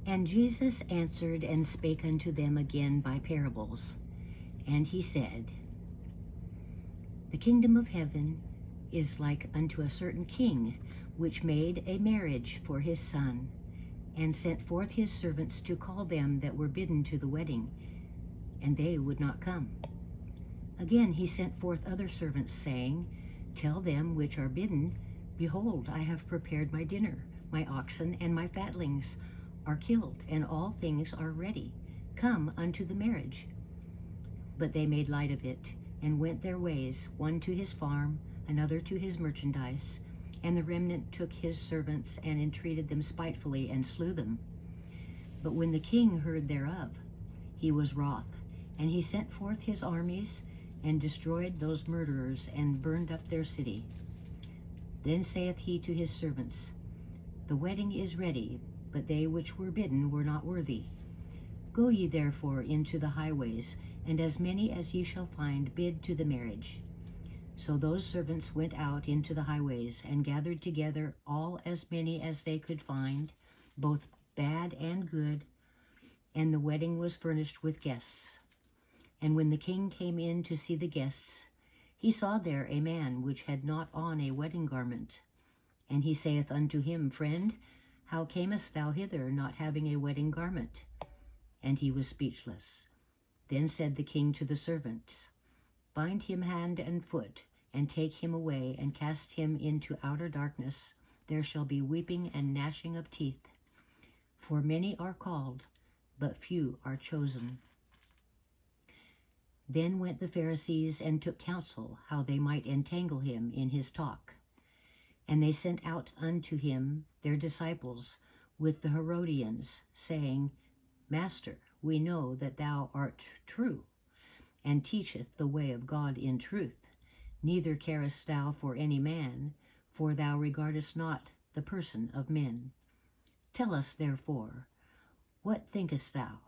And Jesus answered and spake unto them again by parables. And he said, The kingdom of heaven is like unto a certain king, which made a marriage for his son, and sent forth his servants to call them that were bidden to the wedding, and they would not come. Again he sent forth other servants, saying, Tell them which are bidden, Behold, I have prepared my dinner. My oxen and my fatlings are killed, and all things are ready. Come unto the marriage. But they made light of it, and went their ways, one to his farm, another to his merchandise. And the remnant took his servants, and entreated them spitefully, and slew them. But when the king heard thereof, he was wroth, and he sent forth his armies, and destroyed those murderers, and burned up their city. Then saith he to his servants, The wedding is ready, but they which were bidden were not worthy. Go ye therefore into the highways, and as many as ye shall find, bid to the marriage. So those servants went out into the highways, and gathered together all as many as they could find, both bad and good, and the wedding was furnished with guests. And when the king came in to see the guests, he saw there a man which had not on a wedding garment. And he saith unto him, Friend, how camest thou hither, not having a wedding garment? And he was speechless. Then said the king to the servants, Bind him hand and foot, and take him away, and cast him into outer darkness. There shall be weeping and gnashing of teeth. For many are called, but few are chosen. Then went the Pharisees and took counsel how they might entangle him in his talk. And they sent out unto him their disciples with the Herodians, saying, Master, we know that thou art true, and teacheth the way of God in truth. Neither carest thou for any man, for thou regardest not the person of men. Tell us therefore, what thinkest thou?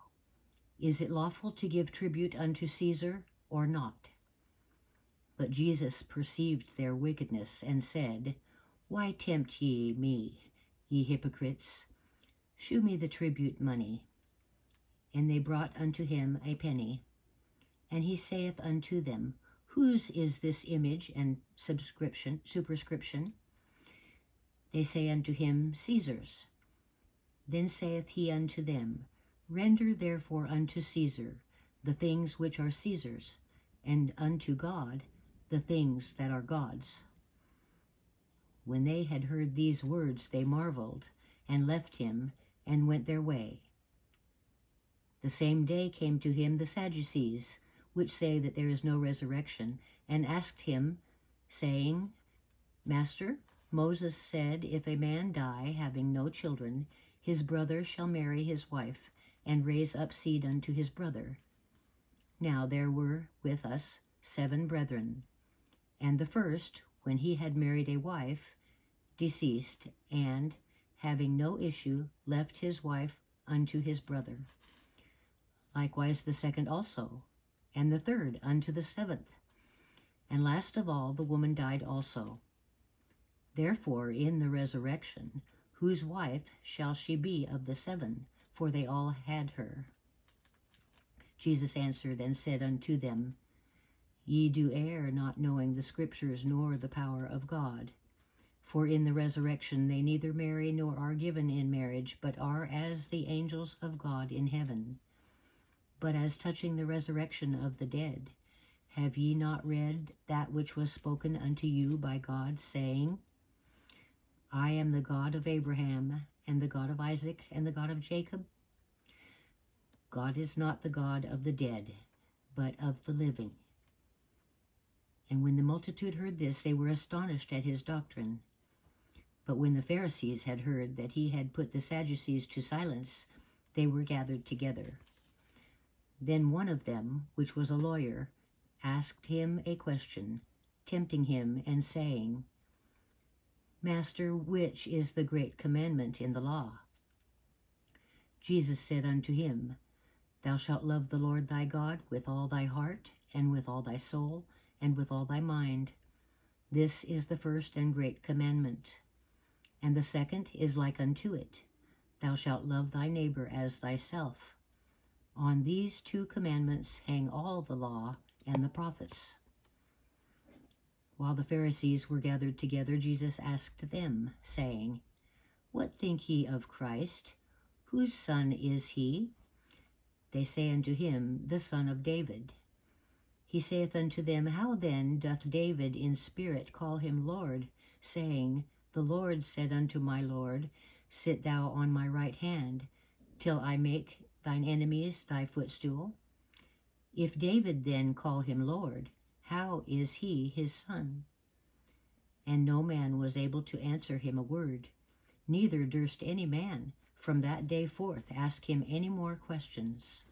Is it lawful to give tribute unto Caesar, or not? But Jesus perceived their wickedness, and said, Why tempt ye me, ye hypocrites? Shew me the tribute money. And they brought unto him a penny. And he saith unto them, Whose is this image and superscription? They say unto him, Caesar's. Then saith he unto them, Render therefore unto Caesar the things which are Caesar's, and unto God the things that are God's. When they had heard these words, they marveled, and left him, and went their way. The same day came to him the Sadducees, which say that there is no resurrection, and asked him, saying, Master, Moses said, If a man die, having no children, his brother shall marry his wife, and raise up seed unto his brother. Now there were with us 7 brethren, and the first, when he had married a wife, deceased, and, having no issue, left his wife unto his brother. Likewise the second also, and the third unto the 7th. And last of all the woman died also. Therefore in the resurrection, whose wife shall she be of the 7? For they all had her. Jesus answered and said unto them, Ye do err, not knowing the Scriptures nor the power of God. For in the resurrection they neither marry nor are given in marriage, but are as the angels of God in heaven. But as touching the resurrection of the dead, have ye not read that which was spoken unto you by God, saying, I am the God of Abraham, and the God of Isaac, and the God of Jacob? God is not the God of the dead, but of the living. And when the multitude heard this, they were astonished at his doctrine. But when the Pharisees had heard that he had put the Sadducees to silence, they were gathered together. Then one of them, which was a lawyer, asked him a question, tempting him, and saying, Master, which is the great commandment in the law? Jesus said unto him, Thou shalt love the Lord thy God with all thy heart, and with all thy soul, and with all thy mind. This is the first and great commandment. And the second is like unto it. Thou shalt love thy neighbor as thyself. On these 2 commandments hang all the law and the prophets. While the Pharisees were gathered together, Jesus asked them, saying, What think ye of Christ? Whose son is he? They say unto him, The son of David. He saith unto them, How then doth David in spirit call him Lord, saying, The Lord said unto my Lord, Sit thou on my right hand, till I make thine enemies thy footstool? If David then call him Lord, how is he his son? And no man was able to answer him a word, neither durst any man from that day forth ask him any more questions.